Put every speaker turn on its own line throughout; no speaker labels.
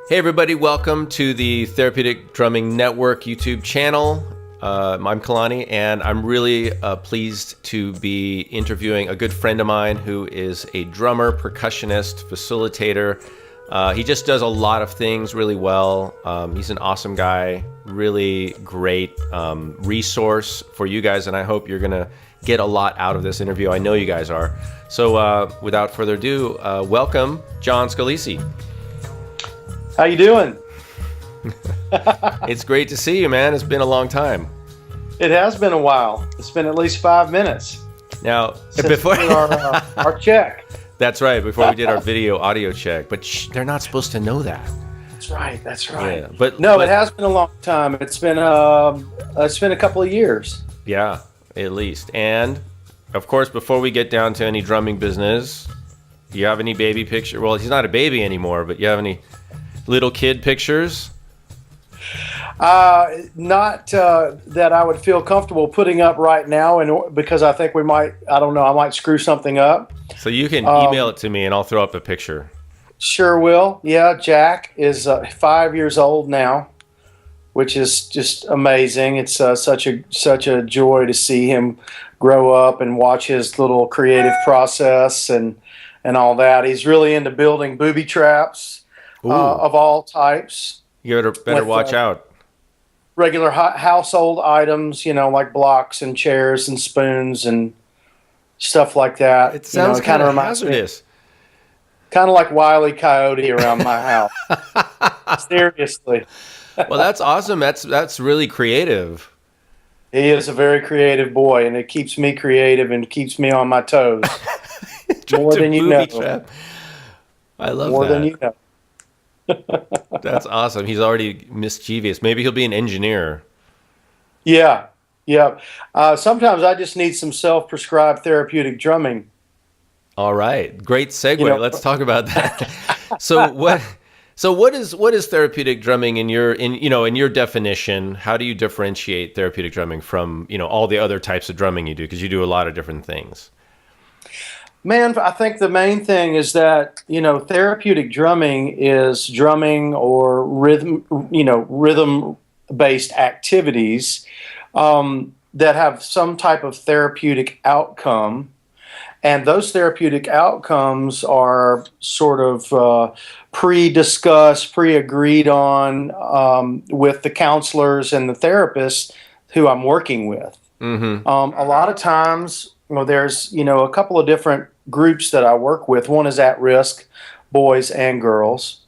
Hey everybody, welcome to the Therapeutic Drumming Network YouTube channel. I'm Kalani, and I'm really pleased to be interviewing a good friend of mine who is a drummer, percussionist, facilitator. He just does a lot of things really well. He's an awesome guy, really great resource for you guys, and I hope you're gonna get a lot out of this interview. I know you guys are. So without further ado, welcome John Scalici.
How you doing?
It's great to see you, man. It's been a long time.
It has been a while. It's been at least 5 minutes.
Now,
since
before
we did our check.
That's right, before we did our video audio check. But they're not supposed to know that.
That's right. That's right.
Yeah, but
it has been a long time. It's been a couple of years.
Yeah, at least. And of course, before we get down to any drumming business, do you have any baby picture? Well, he's not a baby anymore, but you have any little kid pictures?
Not that I would feel comfortable putting up right now, and because I think I might screw something up.
So you can email it to me and I'll throw up a picture.
Sure will. Yeah, Jack is 5 years old now, which is just amazing. It's such a joy to see him grow up and watch his little creative process and all that. He's really into building booby traps. Of all types.
You better watch out.
Regular household items, like blocks and chairs and spoons and stuff like that.
It sounds kind of hazardous.
Kind of like Wile E. Coyote around my house. Seriously.
Well, that's awesome. That's really creative.
He is a very creative boy, and it keeps me creative and keeps me on my toes. More than you know.
Trap. I love
More
that.
than you know.
That's awesome. He's already mischievous. Maybe he'll be an engineer.
Yeah. Sometimes I just need some self-prescribed therapeutic drumming.
All right. Great segue. Let's talk about that. So what is therapeutic drumming in your definition? How do you differentiate therapeutic drumming from, all the other types of drumming you do? Because you do a lot of different things.
Man, I think the main thing is that, therapeutic drumming is drumming or rhythm-based activities that have some type of therapeutic outcome. And those therapeutic outcomes are sort of pre-discussed, pre-agreed on with the counselors and the therapists who I'm working with.
Mm-hmm.
A lot of times, there's, a couple of different groups that I work with. One is at risk, boys and girls.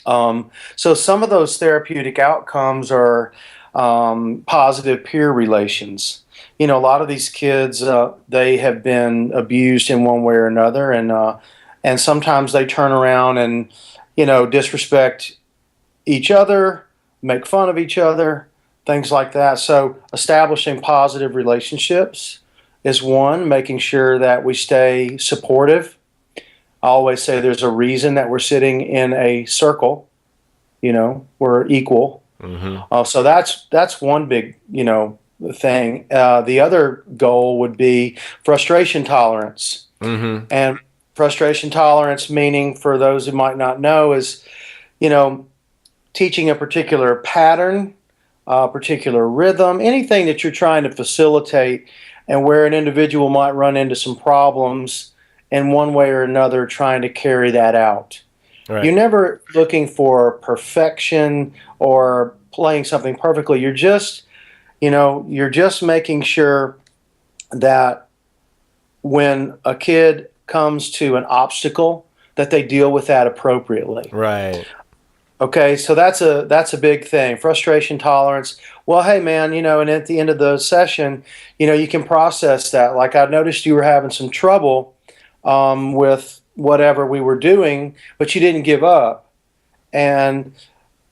So some of those therapeutic outcomes are positive peer relations. A lot of these kids, they have been abused in one way or another, and sometimes they turn around and, disrespect each other, make fun of each other, things like that. So establishing positive relationships is one, making sure that we stay supportive. I always say there's a reason that we're sitting in a circle. We're equal.
Mm-hmm.
So that's one big, thing. The other goal would be frustration tolerance.
Mm-hmm.
And frustration tolerance, meaning for those who might not know, is, teaching a particular pattern, a particular rhythm, anything that you're trying to facilitate, and where an individual might run into some problems in one way or another trying to carry that out.
Right.
You're never looking for perfection or playing something perfectly. You're just making sure that when a kid comes to an obstacle, that they deal with that appropriately.
Right.
Okay, so that's a big thing. Frustration tolerance. Well, hey man, and at the end of the session, you can process that. Like, I noticed you were having some trouble with whatever we were doing, but you didn't give up. And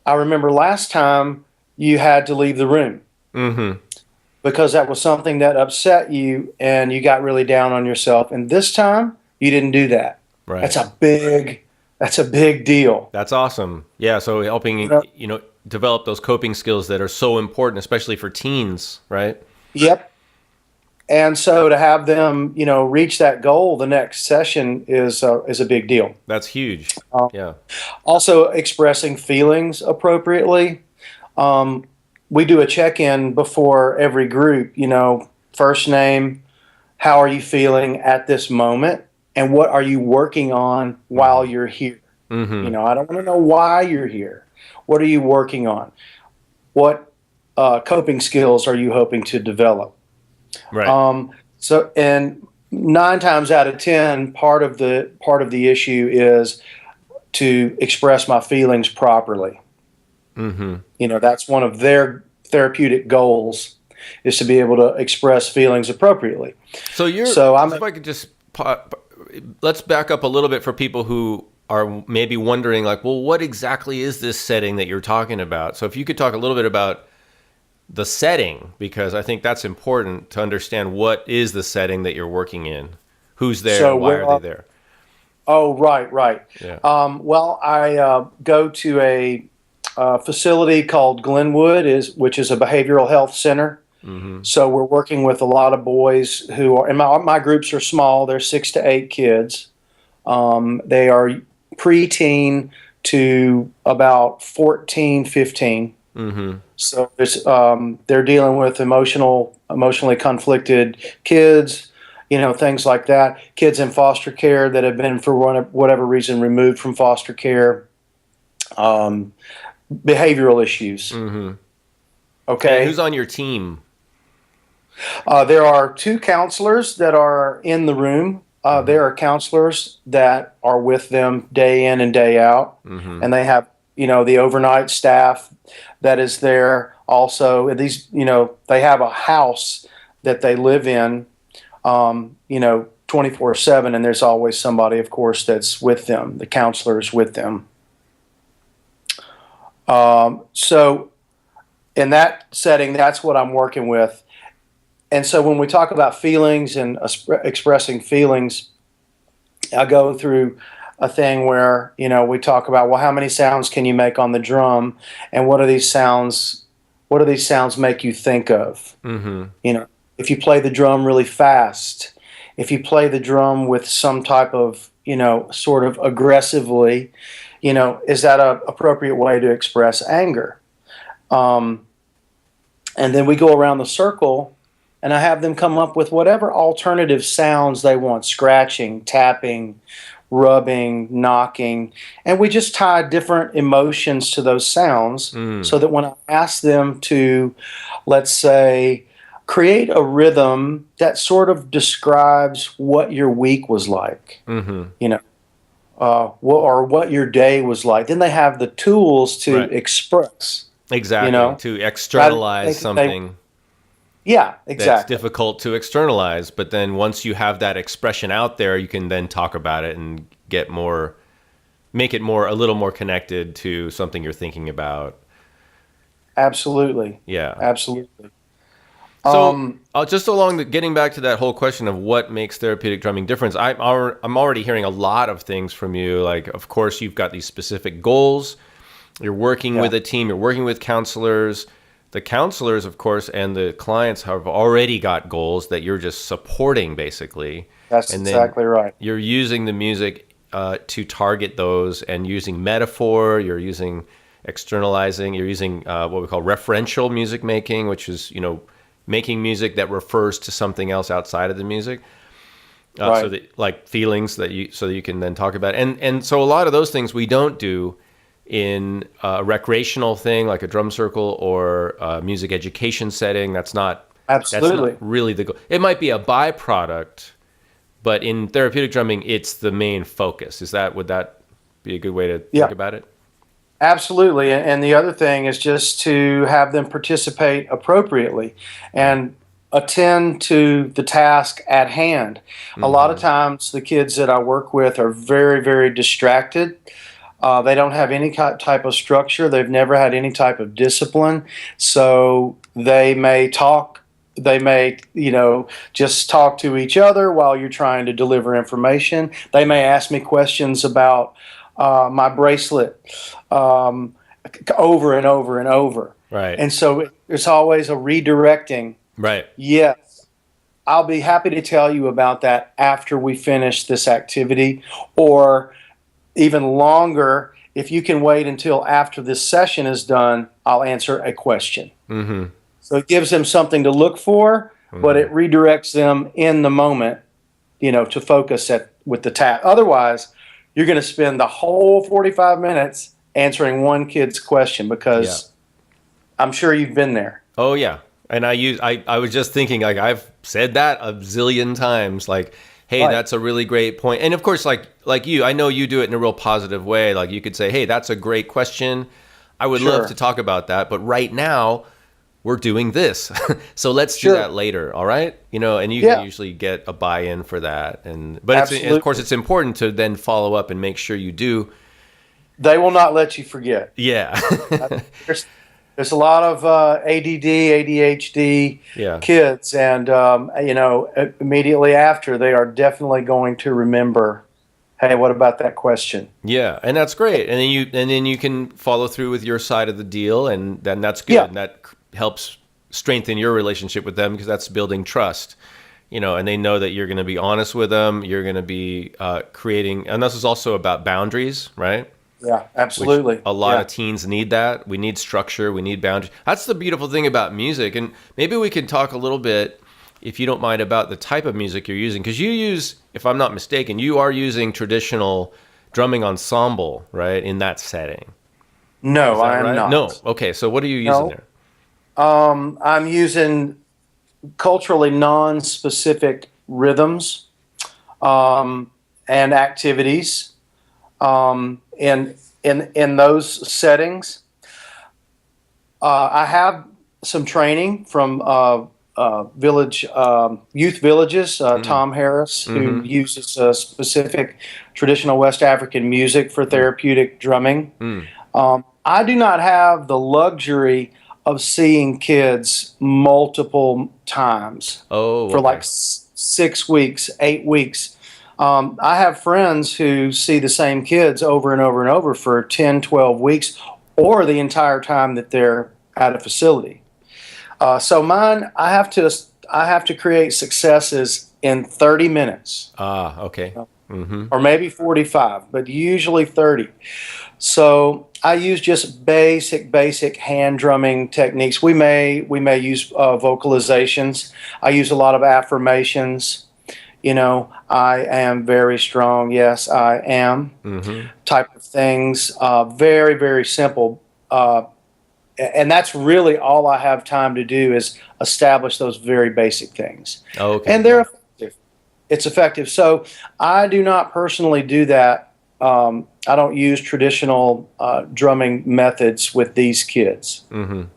I remember last time you had to leave the room.
Mm-hmm.
Because that was something that upset you and you got really down on yourself. And this time you didn't do that.
Right.
That's a big deal.
That's awesome. Yeah, so helping develop those coping skills that are so important, especially for teens, right?
Yep. And so to have them, reach that goal the next session is a big deal.
That's huge. Yeah.
Also, expressing feelings appropriately. We do a check-in before every group, first name, how are you feeling at this moment, and what are you working on while you're here?
Mm-hmm.
I don't want to know why you're here. What are you working on? What coping skills are you hoping to develop?
Right.
And 9 times out of 10, part of the issue is to express my feelings properly.
Mm-hmm.
That's one of their therapeutic goals, is to be able to express feelings appropriately.
So
So
if I could just, let's back up a little bit for people who are maybe wondering, like, well, what exactly is this setting that you're talking about? So if you could talk a little bit about the setting, because I think that's important to understand what is the setting that you're working in, who's there,
so
why
where
are they there?
Oh, right.
Yeah.
Well, I go to a facility called Glenwood, which is a behavioral health center.
Mm-hmm.
So we're working with a lot of boys who are, and my groups are small. They're 6 to 8 kids. They are preteen to about 14, 15.
Mm-hmm.
So they're dealing with emotionally conflicted kids, things like that. Kids in foster care that have been, for whatever reason, removed from foster care. Behavioral issues.
Mm-hmm.
Okay.
And who's on your team?
There are 2 counselors that are in the room. There are counselors that are with them day in and day out, and they have, the overnight staff that is there also. And these, they have a house that they live in, 24/7, and there's always somebody, of course, that's with them. The counselor is with them. So in that setting, that's what I'm working with. And so when we talk about feelings and expressing feelings, I go through a thing where, we talk about, well, how many sounds can you make on the drum? And what do these sounds make you think of?
Mm-hmm.
If you play the drum really fast, if you play the drum with some type of, sort of aggressively, is that an appropriate way to express anger? And then we go around the circle, and I have them come up with whatever alternative sounds they want: scratching, tapping, rubbing, knocking. And we just tie different emotions to those sounds so that when I ask them to, let's say, create a rhythm that sort of describes what your week was like, or what your day was like, then they have the tools to express.
Exactly. To externalize something.
Yeah, exactly.
That's difficult to externalize, but then once you have that expression out there, you can then talk about it and make it a little more connected to something you're thinking about.
Absolutely.
Yeah.
Absolutely.
So getting back to that whole question of what makes therapeutic drumming different, I'm already hearing a lot of things from you. Like, of course, you've got these specific goals. You're working with a team. You're working with counselors. The counselors, of course, and the clients have already got goals that you're just supporting, basically.
That's exactly right.
You're using the music to target those, and using metaphor. You're using externalizing. You're using what we call referential music making, which is, making music that refers to something else outside of the music. So that, like, feelings so that you can then talk about it. And so a lot of those things we don't do in a recreational thing like a drum circle or a music education setting. That's not really the goal. It might be a byproduct, but in therapeutic drumming, it's the main focus. Would that be a good way to think about it?
Absolutely. And the other thing is just to have them participate appropriately and attend to the task at hand. A lot of times the kids that I work with are very, very distracted. They don't have any type of structure. They've never had any type of discipline. So they may talk. They may, just talk to each other while you're trying to deliver information. They may ask me questions about my bracelet over and over and over.
Right.
And so it's always a redirecting.
Right.
Yes, I'll be happy to tell you about that after we finish this activity, or even longer if you can wait until after this session is done, I'll answer a question.
Mm-hmm.
So it gives them something to look for, but it redirects them in the moment, to focus with the task. Otherwise, you're going to spend the whole 45 minutes answering one kid's question, because I'm sure you've been there.
Oh yeah. And I was just thinking, like, I've said that a zillion times, like, hey,
Right.
that's a really great point. And of course, like you, I know you do it in a real positive way. Like, you could say, hey, that's a great question. I would
Sure.
love to talk about that, but right now we're doing this. So let's do
Sure.
that later. All right. And you
Yeah.
can usually get a buy-in for that. But
Absolutely.
of course, it's important to then follow up and make sure you do.
They will not let you forget.
Yeah.
There's a lot of ADD, ADHD
Yeah.
kids, and immediately after, they are definitely going to remember, hey, what about that question?
Yeah, and that's great. And then you can follow through with your side of the deal, and then that's good.
Yeah.
And that helps strengthen your relationship with them, because that's building trust. And they know that you're going to be honest with them. You're going to be creating, and this is also about boundaries, right?
Yeah, absolutely.
A lot
Yeah.
of teens need that. We need structure. We need boundaries. That's the beautiful thing about music. And maybe we can talk a little bit, if you don't mind, about the type of music you're using. Because you use, if I'm not mistaken, you are using traditional drumming ensemble, right, in that setting.
No,
Is that
I am
right?
not.
No. Okay, so what are you using
No.
there?
I'm using culturally non-specific rhythms and activities in those settings. I have some training from village youth villages. Tom Harris, who uses specific traditional West African music for therapeutic drumming. I do not have the luxury of seeing kids multiple times
Oh,
for
okay.
like 6 weeks, 8 weeks. I have friends who see the same kids over and over and over for 10, 12 weeks, or the entire time that they're at a facility. So mine, I have to create successes in 30 minutes,
Ah, okay.
or maybe 45, but usually 30. So I use just basic hand drumming techniques. We may use vocalizations. I use a lot of affirmations. I am very strong. Yes, I am. Type of things. Very, very simple. And that's really all I have time to do, is establish those very basic things.
Oh, okay.
And they're effective. It's effective. So I do not personally do that. I don't use traditional drumming methods with these kids. So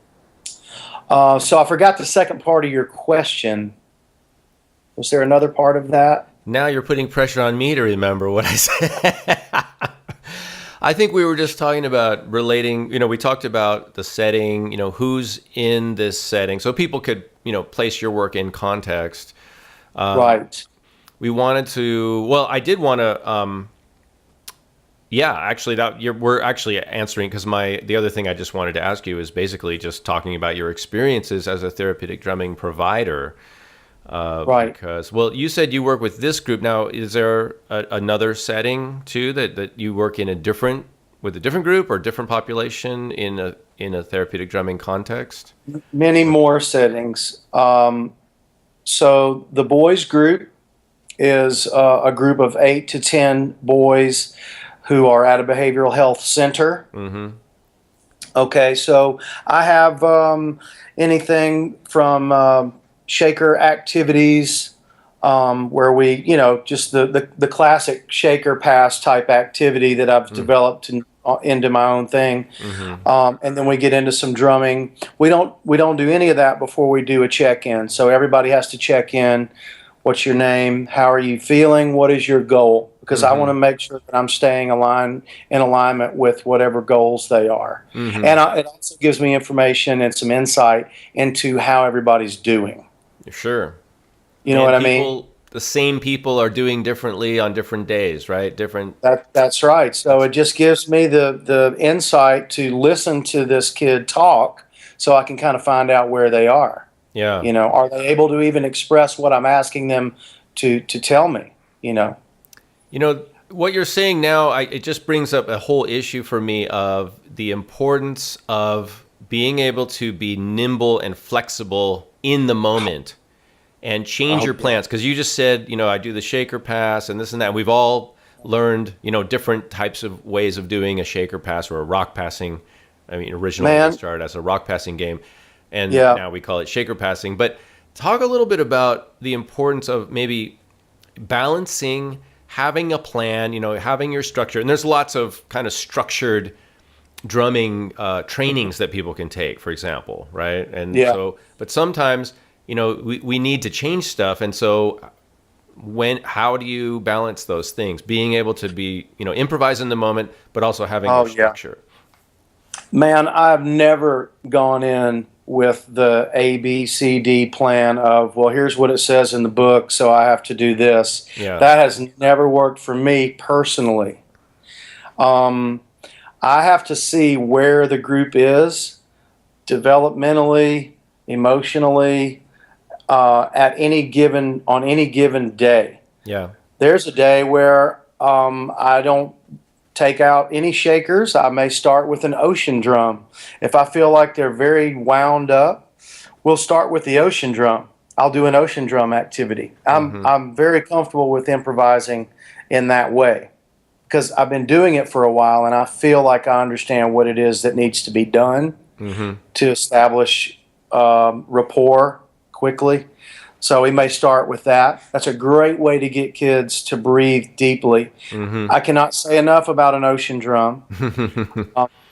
I forgot the second part of your question. Was there another part of that?
Now you're putting pressure on me to remember what I said. I think we were just talking about relating, we talked about the setting, who's in this setting, so people could, place your work in context.
Right.
We wanted to, well, I did want to, actually, we're actually answering, because the other thing I just wanted to ask you is basically just talking about your experiences as a therapeutic drumming provider.
Right.
Because, well, you said you work with this group. Now, is there another setting too that you work with a different group or different population in a therapeutic drumming context?
Many more settings. So the boys group is a group of 8 to 10 boys who are at a behavioral health center. Okay, so I have anything from shaker activities, where we, just the classic shaker pass type activity that I've developed into my own thing, and then we get into some drumming. We don't do any of that before we do a check-in. So everybody has to check in. What's your name? How are you feeling? What is your goal? Because I want to make sure that I'm staying in alignment with whatever goals they are, and it also gives me information and some insight into how everybody's doing.
Sure.
You know what I mean?
The same people are doing differently on different days, right?
That's right. So it just gives me the insight to listen to this kid talk, so I can kind of find out where they are.
Yeah.
Are they able to even express what I'm asking them to tell me?
what you're saying now, it just brings up a whole issue for me of the importance of being able to be nimble and flexible in the moment and change your plans. Because you just said, I do the shaker pass and this and that. We've all learned, different types of ways of doing a shaker pass or a rock passing. I mean, originally it started as a rock passing game, and now we call it shaker passing. But talk a little bit about the importance of maybe balancing, having a plan, having your structure. And there's lots of kind of structured drumming trainings that people can take, for example, right? And so, but sometimes, we need to change stuff. And so how do you balance those things? Being able to be, improvise in the moment, but also having a structure.
Man, I've never gone in with the A, B, C, D plan of, well, here's what it says in the book, so I have to do this.
Yeah.
That has never worked for me personally. I have to see where the group is developmentally, emotionally, on any given day.
Yeah.
There's a day where I don't take out any shakers. I may start with an ocean drum. If I feel like they're very wound up, we'll start with the ocean drum. I'll do an ocean drum activity. I'm very comfortable with improvising in that way because I've been doing it for a while and I feel like I understand what it is that needs to be done to establish rapport quickly. So we may start with that. That's a great way to get kids to breathe deeply. I cannot say enough about an ocean drum.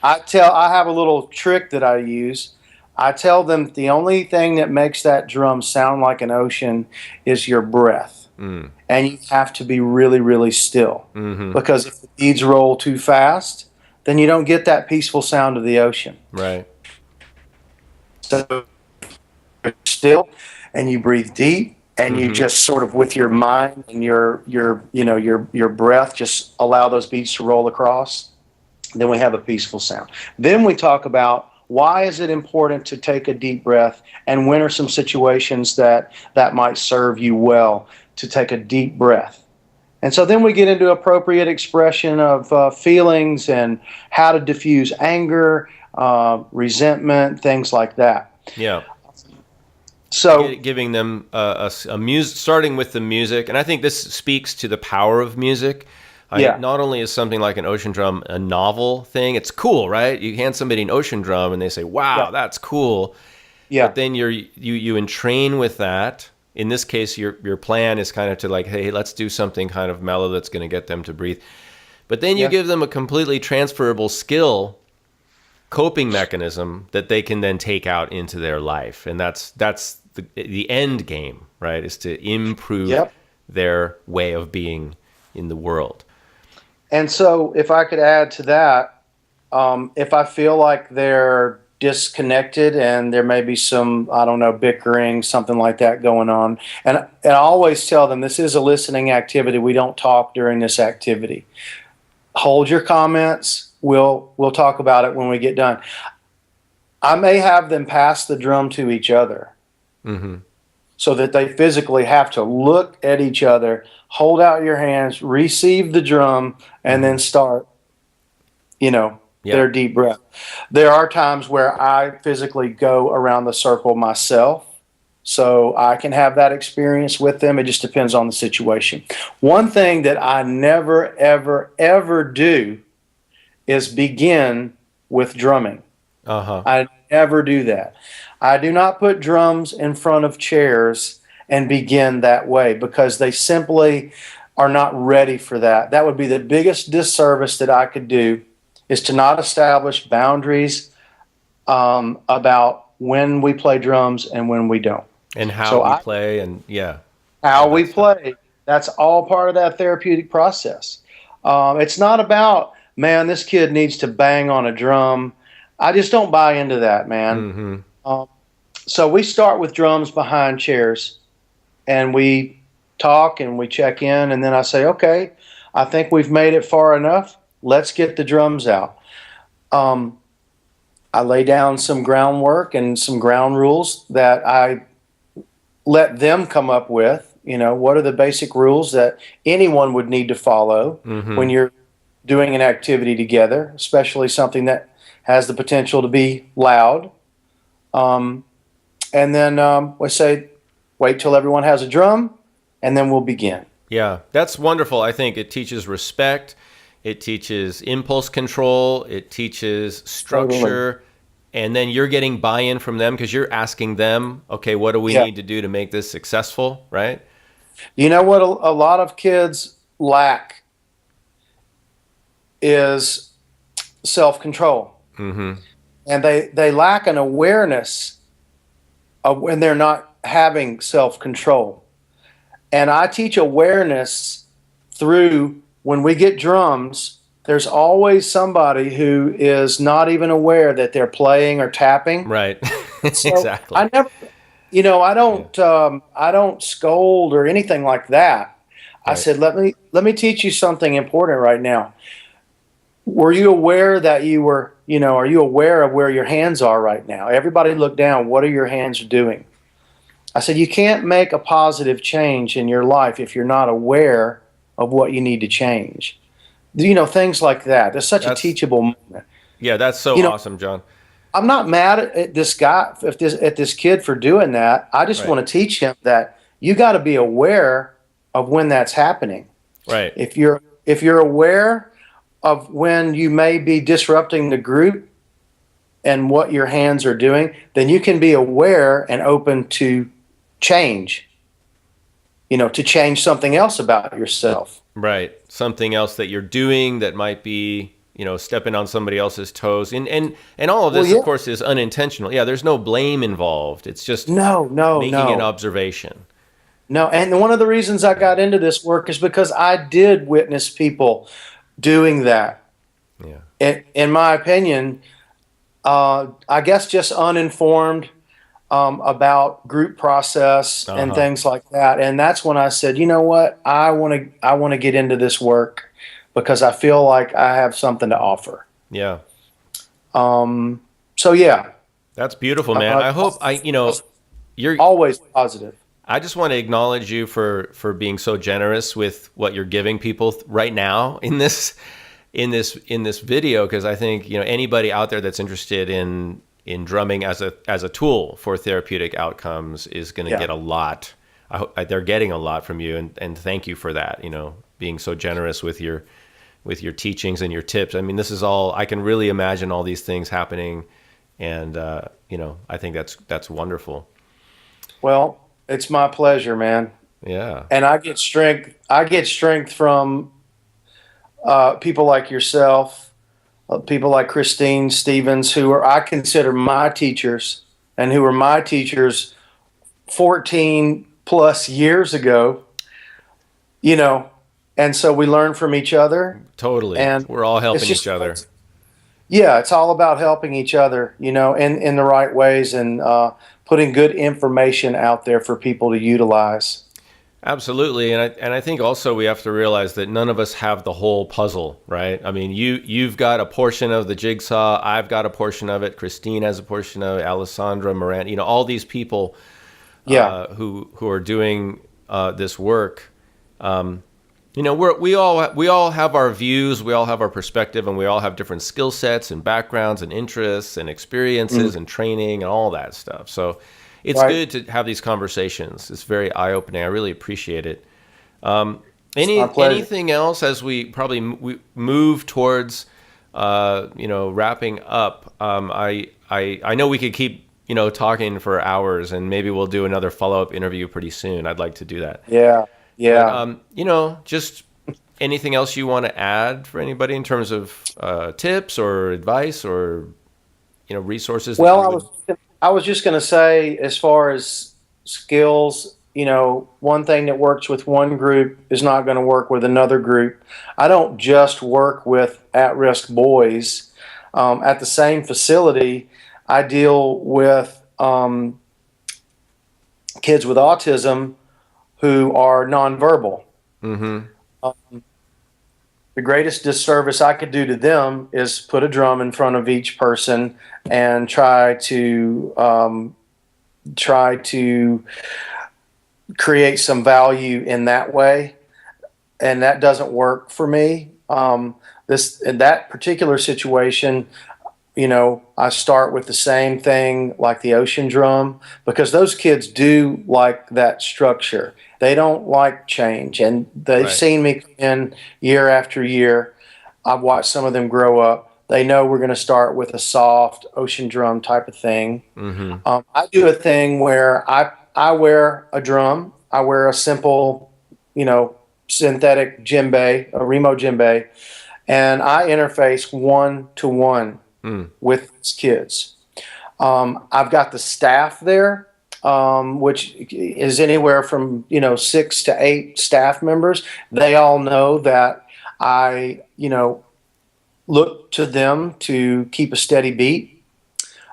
I have a little trick that I use. I tell them the only thing that makes that drum sound like an ocean is your breath. And you have to be really, really still. Because if the beads roll too fast, then you don't get that peaceful sound of the ocean.
Right.
So you're still and you breathe deep and you just sort of with your mind and your breath just allow those beats to roll across. Then we have a peaceful sound. Then we talk about why is it important to take a deep breath and when are some situations that might serve you well to take a deep breath. And so then we get into appropriate expression of feelings and how to diffuse anger, resentment, things like that.
Yeah.
So
giving them starting with the music, and I think this speaks to the power of music. Not only is something like an ocean drum a novel thing, it's cool, right? You hand somebody an ocean drum and they say, "Wow, that's cool." Yeah. But then you entrain with that. In this case, your plan is kind of to like, hey, let's do something kind of mellow that's going to get them to breathe. But then you give them a completely transferable skill, coping mechanism that they can then take out into their life, and that's the end game, right? Is to improve their way of being in the world.
And so, if I could add to that, if I feel like they're disconnected and there may be some, I don't know, bickering, something like that going on, and I always tell them this is a listening activity. We don't talk during this activity. Hold your comments. We'll talk about it when we get done. I may have them pass the drum to each other so that they physically have to look at each other, hold out your hands, receive the drum, and then start, their deep breath. There are times where I physically go around the circle myself, so I can have that experience with them. It just depends on the situation. One thing that I never, ever, ever do is begin with drumming. I never do that. I do not put drums in front of chairs and begin that way because they simply are not ready for that. That would be the biggest disservice that I could do, is to not establish boundaries about when we play drums and when we don't.
And how we play and
how we play. That's all part of that therapeutic process. It's not about, man, this kid needs to bang on a drum. I just don't buy into that, man. So we start with drums behind chairs, and we talk and we check in, and then I say, okay, I think we've made it far enough. Let's get the drums out. I lay down some groundwork and some ground rules that I let them come up with What are the basic rules that anyone would need to follow when you're doing an activity together, especially something that has the potential to be loud. And then we say, wait till everyone has a drum, and then we'll begin.
Yeah, that's wonderful. I think it teaches respect. It teaches impulse control. It teaches structure.
Totally.
And then you're getting buy-in from them because you're asking them, okay, what do we
Yeah.
need to do to make this successful, right?
You know what a lot of kids lack is self-control. And they lack an awareness of when they're not having self-control. And I teach awareness through when we get drums, there's always somebody who is not even aware that they're playing or tapping.
Right.
So
Exactly.
I never, I don't scold or anything like that. I
Right.
said, let me teach you something important right now. Were you aware that are you aware of where your hands are right now? Everybody look down. What are your hands doing? I said, you can't make a positive change in your life if you're not aware of what you need to change. Things like that. It's such a
That's
teachable moment.
Yeah, that's so
You know,
awesome, John.
I'm not mad at this guy, at this kid for doing that. I just
Right.
want to teach him that you got to be aware of when that's happening.
Right.
If you're aware of when you may be disrupting the group and what your hands are doing, then you can be aware and open to change. To change something else about yourself.
Right. Something else that you're doing that might be, stepping on somebody else's toes. And all of
Well,
this, of
yeah.
course, is unintentional. Yeah, there's no blame involved. It's just
No, no,
making an
no.
observation.
No, and one of the reasons I got into this work is because I did witness people doing that.
Yeah.
In my opinion, I guess just uninformed about group process and
Uh-huh.
things like that. And that's when I said, you know what, I want to get into this work because I feel like I have something to offer.
Yeah.
So yeah,
That's beautiful, man. I hope you're
always positive.
I just want to acknowledge you for being so generous with what you're giving people right now in this video, because I think anybody out there that's interested in drumming as a tool for therapeutic outcomes is going to
Yeah.
get a lot. I hope they're getting a lot from you, and thank you for that. Being so generous with your teachings and your tips. I mean, this is all I can really imagine all these things happening, and I think that's wonderful.
Well, it's my pleasure, man.
Yeah.
And I get strength. I get strength from people like yourself, people like Christine Stevens, I consider my teachers, and who were my teachers 14 plus years ago. And so we learn from each other,
Totally.
and
We're all
it's
helping
just
each other.
yeah, it's all about helping each other, in the right ways, and putting good information out there for people to utilize.
Absolutely, and I think also we have to realize that none of us have the whole puzzle, right? I mean, you've got a portion of the jigsaw, I've got a portion of it, Christine has a portion of it, Alessandra, Miranda, all these people
Yeah.
who are doing this work. We all have our views, we all have our perspective, and we all have different skill sets and backgrounds and interests and experiences and training and all that stuff. So it's
Right.
good to have these conversations. It's very eye-opening. I really appreciate it.
It's my pleasure.
Anything else as we probably move towards wrapping up? I know we could keep talking for hours, and maybe we'll do another follow-up interview pretty soon. I'd like to do that.
Yeah. Yeah.
But, just anything else you want to add for anybody in terms of tips or advice or resources? that
Well,
you
I
would-
was just going to say, as far as skills, one thing that works with one group is not going to work with another group. I don't just work with at-risk boys. At the same facility, I deal with kids with autism who are nonverbal.
Mm-hmm.
The greatest disservice I could do to them is put a drum in front of each person and try to create some value in that way, and that doesn't work for me. This in that particular situation, I start with the same thing like the ocean drum, because those kids do like that structure. They don't like change, and they've
Right.
seen me come in year after year. I've watched some of them grow up. They know we're going to start with a soft ocean drum type of thing.
Mm-hmm.
I do a thing where I wear a drum. I wear a simple, synthetic djembe, a Remo djembe, and I interface one to one
Mm.
with these kids. I've got the staff there, which is anywhere from 6 to 8 staff members. They all know that I look to them to keep a steady beat.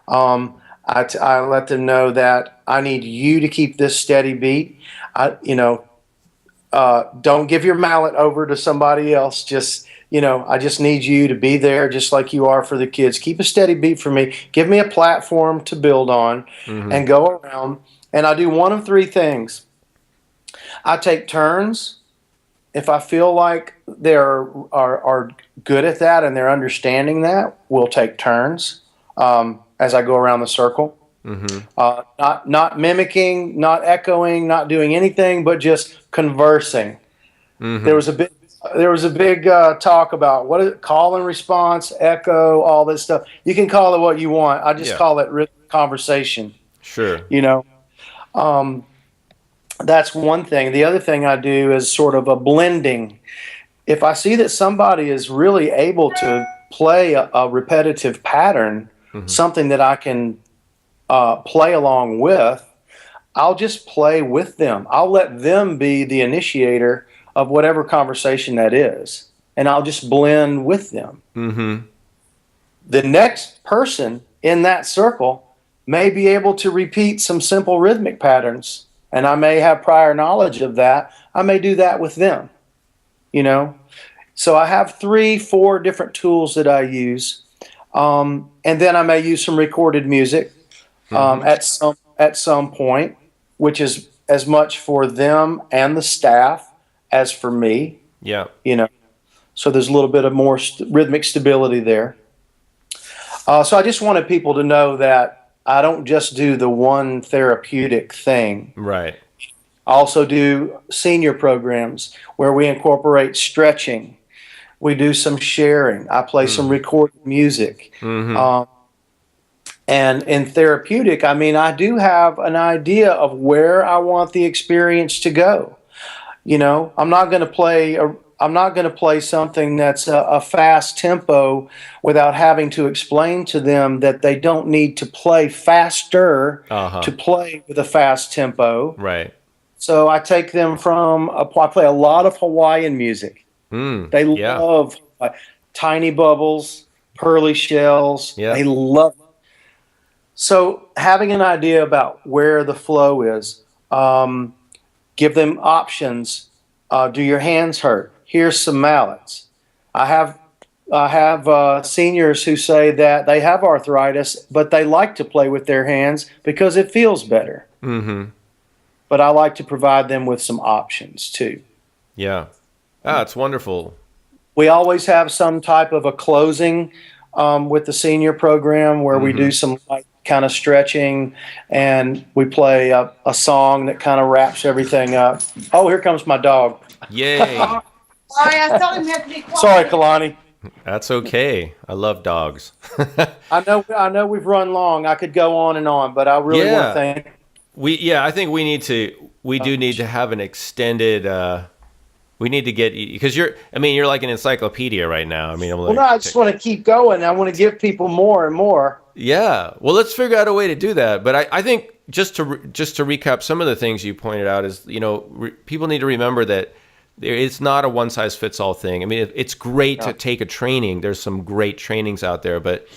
I let them know that I need you to keep this steady beat. Don't give your mallet over to somebody else. I just need you to be there just like you are for the kids. Keep a steady beat for me. Give me a platform to build on
Mm-hmm.
and go around. And I do one of 3 things. I take turns. If I feel like they are good at that and they're understanding that, we'll take turns as I go around the circle.
Mm-hmm.
Not mimicking, not echoing, not doing anything, but just conversing.
Mm-hmm.
There was a big talk about what is it, call and response, echo, all this stuff. You can call it what you want. I just
Yeah.
call it conversation.
Sure.
That's one thing. The other thing I do is sort of a blending. If I see that somebody is really able to play a repetitive pattern,
Mm-hmm.
something that I can play along with, I'll just play with them. I'll let them be the initiator of whatever conversation that is, and I'll just blend with them.
Mm-hmm.
The next person in that circle may be able to repeat some simple rhythmic patterns, and I may have prior knowledge of that. I may do that with them, So I have 3, 4 different tools that I use, and then I may use some recorded music at some point, which is as much for them and the staff as for me.
Yeah.
So there's a little bit of more rhythmic stability there. So I just wanted people to know that I don't just do the one therapeutic thing.
Right.
I also do senior programs where we incorporate stretching. We do some sharing. I play some recorded music.
Mm-hmm.
And in therapeutic, I do have an idea of where I want the experience to go. I'm not going to play something that's a fast tempo without having to explain to them that they don't need to play faster to play with a fast tempo.
Right.
So I take them I play a lot of Hawaiian music. They
Yeah.
love tiny bubbles, pearly shells.
Yeah.
They love it. So having an idea about where the flow is, give them options. Do your hands hurt? Here's some mallets. I have seniors who say that they have arthritis, but they like to play with their hands because it feels better.
Mm-hmm.
But I like to provide them with some options too.
Yeah. Ah, it's wonderful.
We always have some type of a closing with the senior program where we do some kind of stretching, and we play a song that kind of wraps everything up. Oh, here comes my dog.
Yay.
Sorry, I told him he had to be quiet.
Sorry, Kalani.
That's okay. I love dogs.
I know we've run long. I could go on and on, but I really want to thank.
I think we do need to have an extended, we need to get, because you're like an encyclopedia right now.
I just want to keep going. I want to give people more and more.
Yeah. Well, let's figure out a way to do that. But I think just to recap some of the things you pointed out is, people need to remember that it's not a one size fits all thing. It's great to take a training. There's some great trainings out there, but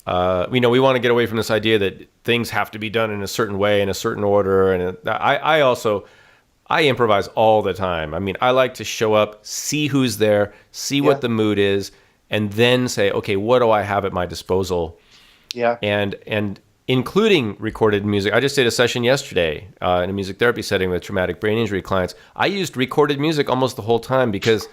we want to get away from this idea that things have to be done in a certain way, in a certain order. And I improvise all the time. I like to show up, see who's there, see what the mood is, and then say, okay, what do I have at my disposal?
Yeah.
And including recorded music. I just did a session yesterday in a music therapy setting with traumatic brain injury clients. I used recorded music almost the whole time because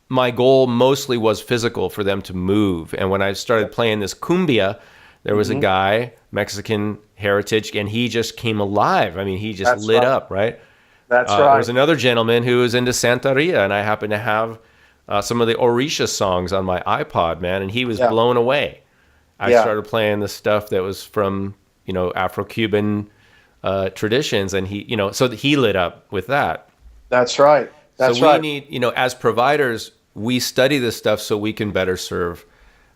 my goal mostly was physical, for them to move. And when I started playing this cumbia, there was a guy, Mexican heritage, and he just came alive. I mean, he just lit up, right?
That's right.
There was another gentleman who was into Santeria, and I happened to have some of the Orisha songs on my iPod, man, and he was blown away. I started playing the stuff that was from, Afro-Cuban traditions, and so he lit up with that.
That's right. That's right.
So we need, as providers, we study this stuff so we can better serve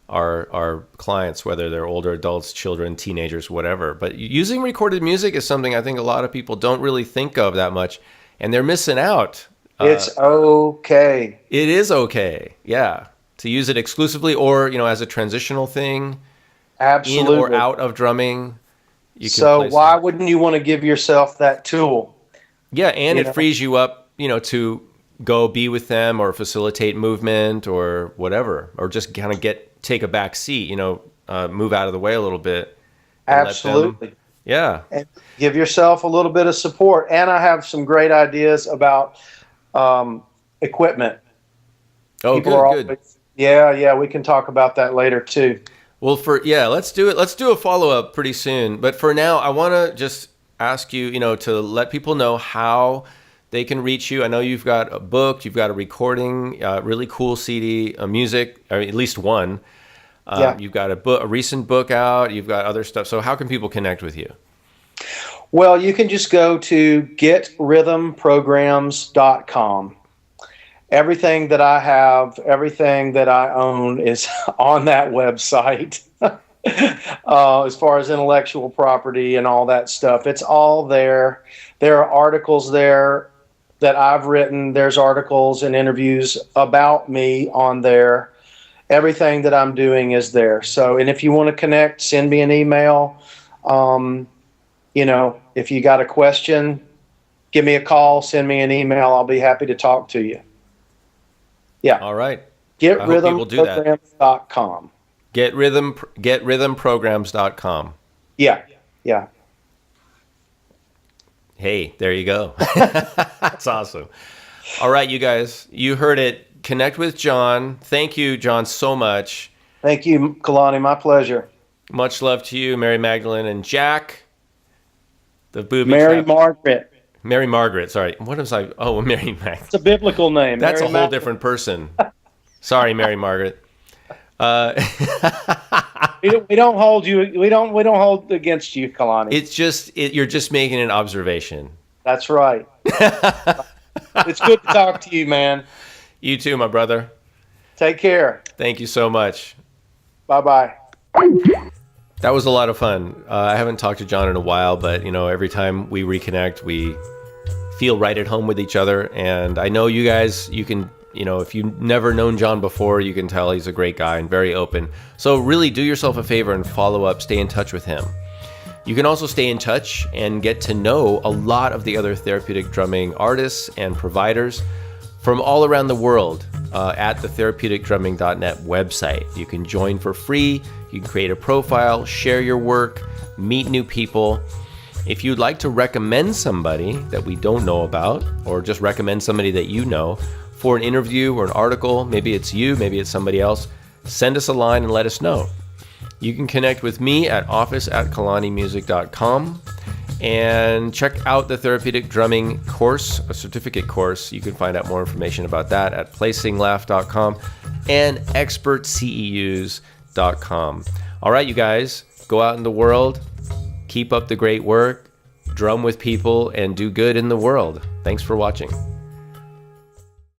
our clients, whether they're older adults, children, teenagers, whatever. But using recorded music is something I think a lot of people don't really think of that much, and they're missing out.
It's okay.
It is okay, yeah, to use it exclusively or, as a transitional thing.
Absolutely.
In or out of drumming.
So why wouldn't you want to give yourself that tool?
Yeah, and it frees you up, to go be with them or facilitate movement or whatever, or just kind of take a back seat, move out of the way a little bit.
Absolutely.
Yeah. And
give yourself a little bit of support. And I have some great ideas about equipment.
Oh, good.
Yeah, we can talk about that later too.
Well, let's do it. Let's do a follow-up pretty soon. But for now, I want to just ask you, to let people know how they can reach you. I know you've got a book, you've got a recording, really cool CD, music, or at least one. You've got a recent book out. You've got other stuff. So how can people connect with you?
Well, you can just go to getrhythmprograms.com. Everything that I have, everything that I own is on that website. As far as intellectual property and all that stuff, it's all there. There are articles there that I've written. There's articles and interviews about me on there. Everything that I'm doing is there. So, and if you want to connect, send me an email. If you got a question, give me a call, send me an email. I'll be happy to talk to you. Yeah.
All right.
Getrhythmprograms.com.
Getrhythmprograms.com.
Yeah.
Hey, there you go. That's awesome. All right, you guys, you heard it. Connect with John. Thank you, John, so much.
Thank you, Kalani. My pleasure.
Much love to you, Mary Magdalene and Jack. The booby
Mary Margaret.
Mary Margaret, sorry. What was I? Oh, Mary Magdalene.
It's a biblical name.
That's Mary a whole different person. Sorry, Mary Margaret.
We don't hold you. We don't hold against you, Kalani.
It's just you're just making an observation.
That's right. It's good to talk to you, man.
You too, my brother.
Take care.
Thank you so much.
Bye-bye.
That was a lot of fun. I haven't talked to John in a while, but every time we reconnect, we feel right at home with each other. And I know you guys, you can, if you've never known John before, you can tell he's a great guy and very open. So really do yourself a favor and follow up, stay in touch with him. You can also stay in touch and get to know a lot of the other therapeutic drumming artists and providers from all around the world at the therapeuticdrumming.net website. You can join for free. You can create a profile, share your work, meet new people. If you'd like to recommend somebody that we don't know about, or just recommend somebody that you know for an interview or an article, maybe it's you, maybe it's somebody else, send us a line and let us know. You can connect with me at office@kalanimusic.com and check out the Therapeutic Drumming course, a certificate course. You can find out more information about that at placinglaugh.com and expertceus.com. All right, you guys, go out in the world, keep up the great work, drum with people, and do good in the world. Thanks for watching.